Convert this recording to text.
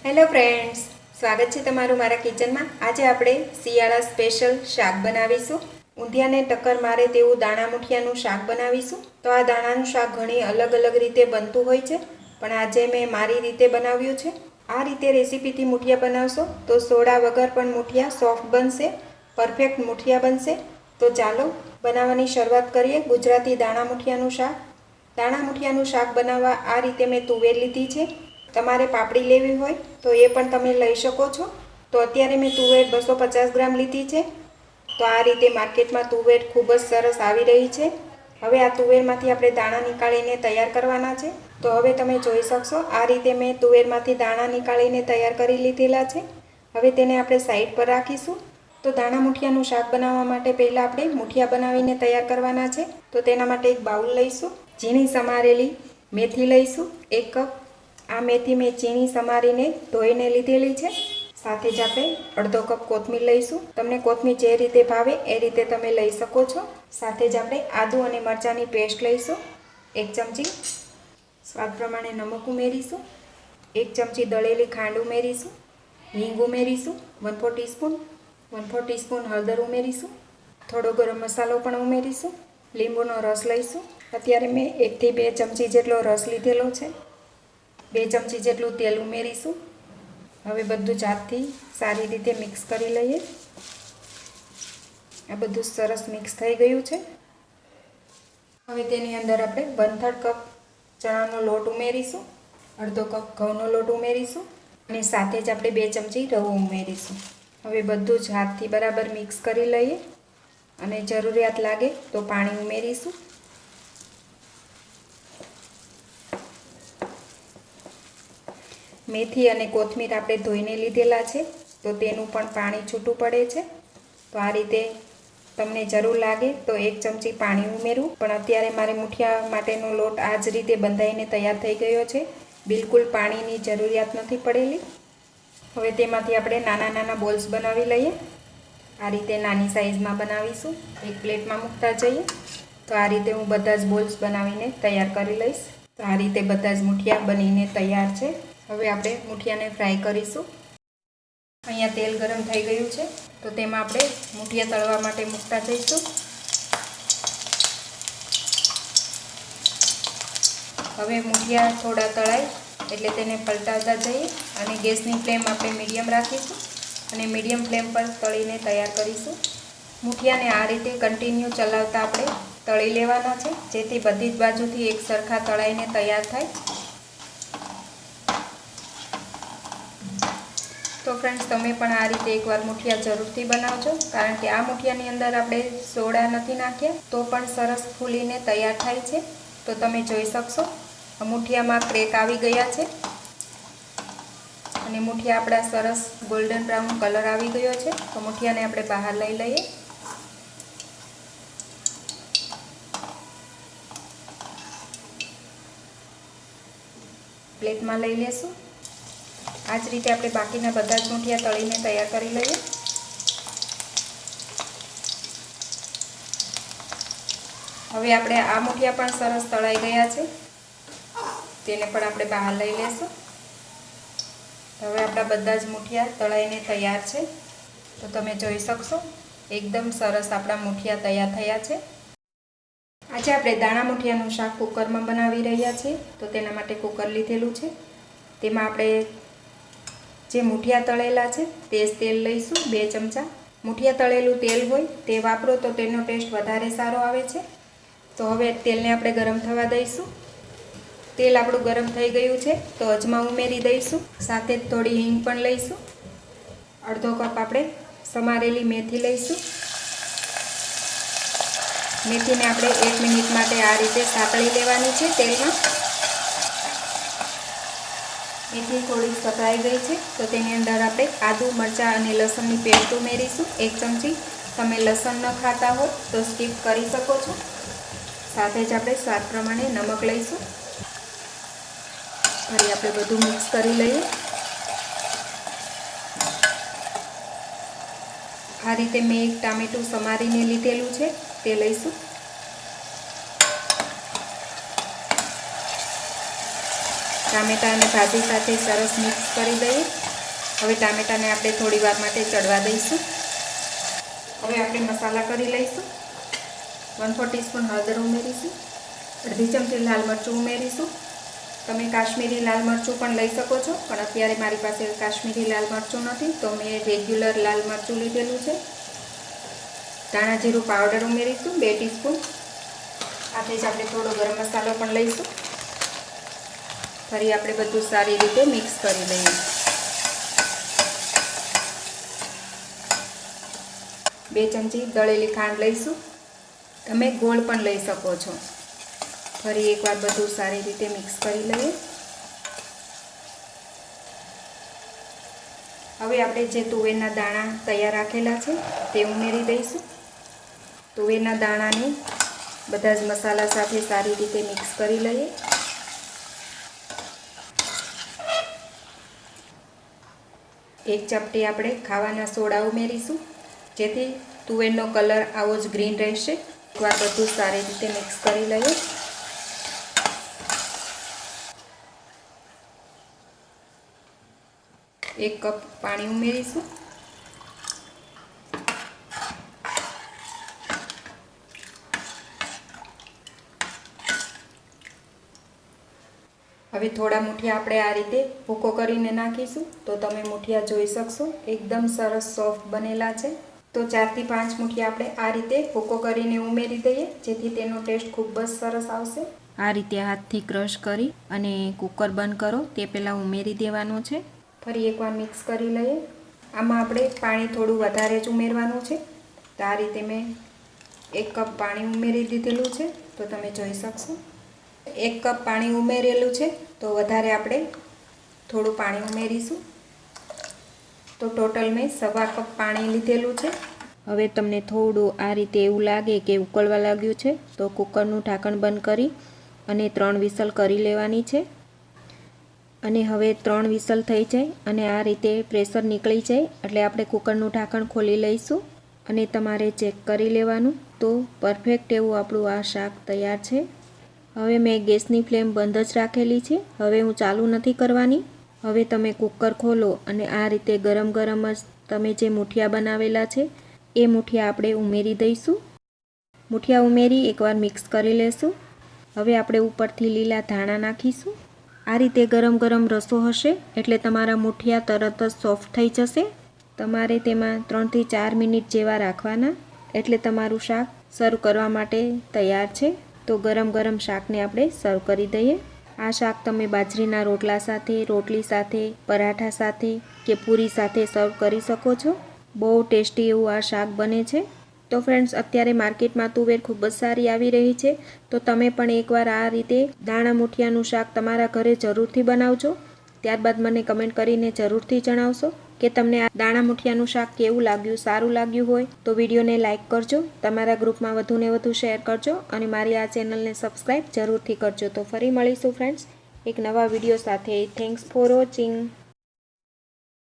Hello friends, સ્વાગત છે તમારું મારા કિચનમાં। આજે આપણે શિયાળા સ્પેશિયલ શાક બનાવીશું। ઊંધિયાને ટક્કર મારે તેવું દાણા મુઠિયાનું શાક બનાવીશું। તો આ દાણાનું શાક ઘણી અલગ અલગ રીતે બનતું હોય છે, પણ આજે મેં મારી રીતે બનાવ્યું છે। આ રીતે રેસીપીથી મુઠિયા બનાવશો તો સોડા વગર પણ મુઠિયા સોફ્ટ બનશે, પરફેક્ટ મુઠિયા બનશે। તો ચાલો બનાવવાની શરૂઆત કરીએ ગુજરાતી દાણા મુઠિયાનું શાક। દાણા મુઠિયાનું શાક બનાવવા આ રીતે મેં તુવેર લીધી છે। તમારે પાપડી લેવી હોય તો એ પણ તમે લઈ શકો છો। તો અત્યારે મેં તુવેર 250 ગ્રામ લીધી છે। તો આ રીતે માર્કેટમાં તુવેર ખૂબ જ સરસ આવી રહી છે। હવે આ તુવેરમાંથી આપણે દાણા નીકાળીને તૈયાર કરવાના છે। તો હવે તમે જોઈ શકશો આ રીતે મેં તુવેરમાંથી દાણા નીકાળીને તૈયાર કરી લીધેલા છે। હવે તેને આપણે સાઈડ પર રાખીશું। તો દાણા મુઠિયાનું શાક બનાવવા માટે પહેલાં આપણે મુઠિયા બનાવીને તૈયાર કરવાના છે। તો તેના માટે એક બાઉલ લઈશું। ઝીણી સમારેલી મેથી લઈશું 1 કપ। આ મેથી મેં ઝીણી સમારીને ધોઈને લીધેલી છે। સાથે જ આપણે અડધો કપ કોથમીર લઈશું। તમને કોથમીર જે રીતે ભાવે એ રીતે તમે લઈ શકો છો। સાથે જ આપણે આદુ અને મરચાંની પેસ્ટ લઈશું 1 ચમચી। સ્વાદ પ્રમાણે નમક ઉમેરીશું। 1 ચમચી દળેલી ખાંડ ઉમેરીશું। હિંગ ઉમેરીશું 1/4 ટીસ્પૂન। 1/4 ટીસ્પૂન હળદર ઉમેરીશું। થોડો ગરમ મસાલો પણ ઉમેરીશું। લીંબુનો રસ લઈશું। અત્યારે મેં 1 થી 2 ચમચી જેટલો રસ લીધેલો છે। 2 ચમચી જેટલું તેલ ઉમેરીશું। હવે બધું જ હાથથી સારી રીતે મિક્સ કરી લઈએ। આ બધું સરસ મિક્સ થઈ ગયું છે। હવે તેની અંદર આપણે 1/3 કપ ચણાનો લોટ ઉમેરીશું। અડધો કપ ઘઉંનો લોટ ઉમેરીશું અને સાથે જ આપણે 2 ચમચી રવો ઉમેરીશું। હવે બધું જ હાથથી બરાબર મિક્સ કરી લઈએ અને જરૂરિયાત લાગે તો પાણી ઉમેરીશું। મેથી અને કોથમીર આપણે ધોઈને લીધેલા છે, તો તેનું પણ પાણી છૂટું પડે છે। તો આ રીતે તમને જરૂર લાગે તો 1 ચમચી પાણી ઉમેરવું। પણ અત્યારે મારે મુઠિયા માટેનો લોટ આ જ રીતે બંધાઈને તૈયાર થઈ ગયો છે, બિલકુલ પાણીની જરૂરિયાત નથી પડેલી। હવે તેમાંથી આપણે નાના નાના બોલ્સ બનાવી લઈએ। આ રીતે નાની સાઇઝમાં બનાવીશું। એક પ્લેટમાં મૂકતા જઈએ। તો આ રીતે હું બધા જ બોલ્સ બનાવીને તૈયાર કરી લઈશ। તો આ રીતે બધા જ મુઠિયા બનીને તૈયાર છે। હવે આપણે મુઠિયાને ફ્રાય કરીશું। અહીંયા તેલ ગરમ થઈ ગયું છે, તો તેમાં આપણે મુઠિયા તળવા માટે મૂકતા જઈશું। હવે મુઠિયા થોડા તળાય એટલે તેને પલટાવતા જઈએ અને ગેસની ફ્લેમ આપણે મીડિયમ રાખીશું અને મીડિયમ ફ્લેમ પર તળીને તૈયાર કરીશું। મુઠિયાને આ રીતે કન્ટિન્યુ ચલાવતા આપણે તળી લેવાના છે, જેથી બધી જ બાજુથી એક સરખા તળાઈને તૈયાર થાય। તો ફ્રેન્ડ્સ, તમે પણ આ રીતે એકવાર મુઠિયા જરૂરથી બનાવજો, કારણ કે આ મુઠિયાની અંદર આપણે સોડા નથી નાખ્યા તો પણ સરસ ફૂલીને તૈયાર થાય છે। તો તમે જોઈ શકશો મુઠિયામાં ક્રેક આવી ગયા છે અને મુઠિયા આપણા સરસ ગોલ્ડન બ્રાઉન કલર આવી ગયો છે। તો મુઠિયાને આપણે બહાર લઈ લઈએ। પ્લેટમાં લઈ લેશું। આ જ રીતે આપણે બાકીના બધા જ મુઠિયા તળીને તૈયાર કરી લઈએ। હવે આપણે આ મુઠિયા પણ સરસ તળાઈ ગયા છે, તેને પણ આપણે બહાર લઈ લેશું। હવે આપણા બધા જ મુઠિયા તળાઈને તૈયાર છે। તો તમે જોઈ શકશો એકદમ સરસ આપણા મુઠિયા તૈયાર થયા છે। આજે આપણે દાણા મુઠિયાનું શાક કુકરમાં બનાવી રહ્યા છીએ। તો તેના માટે કુકર લીધેલું છે, તેમાં આપણે જે મુઠિયા તળેલા છે તે જ તેલ લઈશું 2 ચમચા। મુઠિયા તળેલું તેલ હોય તે વાપરો તો તેનો ટેસ્ટ વધારે સારો આવે છે। તો હવે તેલને આપણે ગરમ થવા દઈશું। તેલ આપણું ગરમ થઈ ગયું છે, તો અજમા ઉમેરી દઈશું। સાથે જ થોડી હિંગ પણ લઈશું। અડધો કપ આપણે સમારેલી મેથી લઈશું। મેથીને આપણે 1 મિનિટ માટે આ રીતે સાતળી લેવાની છે તેલમાં। મેથી થોડી સતળાઈ ગઈ છે, તો તેની અંદર આપણે આદુ મરચાં અને લસણની પેસ્ટ ઉમેરીશું 1 ચમચી। તમે લસણ ન ખાતા હો તો સ્કીપ કરી શકો છો। સાથે જ આપણે સ્વાદ પ્રમાણે નમક લઈશું। ફરી આપણે બધું મિક્સ કરી લઈએ। આ રીતે મેં એક ટામેટું સમારીને લીધેલું છે તે લઈશું। ટામેટાં અને ભાજી સાથે સરસ મિક્સ કરી દઈએ. હવે ટામેટાને આપણે થોડી વાર માટે ચડવા દઈશું. હવે આપણે મસાલા કરી લઈશું. 1/4 ટીસ્પૂન હળદર ઉમેરીશું. અડધી ચમચી લાલ મરચું ઉમેરીશું. તમે કાશ્મીરી લાલ મરચું પણ લઈ શકો છો, પણ અત્યારે મારી પાસે કાશ્મીરી લાલ મરચું નથી તો મેં રેગ્યુલર લાલ મરચું લીધેલું છે. ધાણા જીરું પાવડર ઉમેરીશું 2 ટીસ્પૂન. આથી જ આપણે થોડો ગરમ મસાલો પણ લઈશું. ફરી આપણે બધું સારી રીતે મિક્સ કરી લઈએ. 2 ચમચી દળેલી ખાંડ લઈશું. તમે ગોળ પણ લઈ શકો છો. ફરી એકવાર બધું સારી રીતે મિક્સ કરી લઈએ. હવે આપણે જે તુવેરના દાણા તૈયાર રાખેલા છે તે ઉમેરી દઈશું. તુવેરના દાણાને બધા જ મસાલા સાથે સારી રીતે મિક્સ કરી લઈએ. એક ચપટી આપણે ખાવાના સોડા ઉમેરીશું, જેથી તુવેરનો કલર આવો જ ગ્રીન રહેશે. એકવાર બધું સારી રીતે મિક્સ કરી લઈએ. એક કપ પાણી ઉમેરીશું. હવે થોડા મુઠિયા આપણે આ રીતે ભૂકો કરીને નાખીશું તો તમે મુઠિયા જોઈ શકશો એકદમ સરસ સોફ્ટ બનેલા છે. તો 4 થી 5 મુઠિયા આપણે આ રીતે ભૂકો કરીને ઉમેરી દઈએ, જેથી તેનો ટેસ્ટ ખૂબ જ સરસ આવશે. આ રીતે હાથથી ક્રશ કરી અને કુકર બંધ કરો તે પહેલાં ઉમેરી દેવાનું છે. ફરી એકવાર મિક્સ કરી લઈએ. આમાં આપણે પાણી થોડું વધારે જ ઉમેરવાનું છે. તો આ રીતે મેં 1 કપ પાણી ઉમેરી દીધેલું છે, તો તમે જોઈ શકશો. 1 કપ પાણી ઉમેરેલું છે તો વધારે આપણે થોડું પાણી ઉમેરીશું. તો ટોટલ મેં 1.25 કપ પાણી લીધેલું છે. હવે તમને થોડું આ રીતે એવું લાગે કે ઉકળવા લાગ્યું છે તો કુકરનું ઢાંકણ બંધ કરી અને 3 વિસલ કરી લેવાની છે. અને હવે 3 વિસલ થઈ જાય અને આ રીતે પ્રેશર નીકળી જાય એટલે આપણે કુકરનું ઢાંકણ ખોલી લઈશું અને તમારે ચેક કરી લેવાનું. તો પરફેક્ટ એવું આપણું આ શાક તૈયાર છે. હવે મેં ગેસની ફ્લેમ બંધ જ રાખેલી છે. હવે હું ચાલુ નથી કરવાની. હવે તમે કુકર ખોલો અને આ રીતે ગરમ ગરમ જ તમે જે મુઠિયા બનાવેલા છે એ મુઠિયા આપણે ઉમેરી દઈશું. મુઠિયા ઉમેરી એકવાર મિક્સ કરી લેશું. હવે આપણે ઉપરથી લીલા ધાણા નાખીશું. આ રીતે ગરમ ગરમ રસો હશે એટલે તમારા મુઠિયા તરત જ સોફ્ટ થઈ જશે. તમારે તેમાં 3 થી 4 મિનિટ જેવા રાખવાના એટલે તમારું શાક સર્વ કરવા માટે તૈયાર છે. તો ગરમ ગરમ શાકને આપણે સર્વ કરી દઈએ. આ શાક તમે બાજરીના રોટલા સાથે, રોટલી સાથે, પરાઠા સાથે કે પૂરી સાથે સર્વ કરી શકો છો. બહુ ટેસ્ટી એવું આ શાક બને છે. તો ફ્રેન્ડ્સ, અત્યારે માર્કેટમાં તુવેર ખૂબ જ સારી આવી રહી છે, તો તમે પણ એકવાર આ રીતે દાણા મુઠિયાનું શાક તમારા ઘરે જરૂરથી બનાવજો. ત્યારબાદ મને કમેન્ટ કરીને જરૂરથી જણાવશો કે તમને આ દાણા મુઠિયાનું શાક કેવું લાગ્યું. સારું લાગ્યું હોય તો વિડીયોને લાઇક કરજો, તમારા ગ્રુપમાં વધુને વધુ શેર કરજો અને મારી આ ચેનલને સબસ્ક્રાઈબ જરૂરથી કરજો. તો ફરી મળીશું ફ્રેન્ડ્સ એક નવા વિડીયો સાથે. Thanks for watching.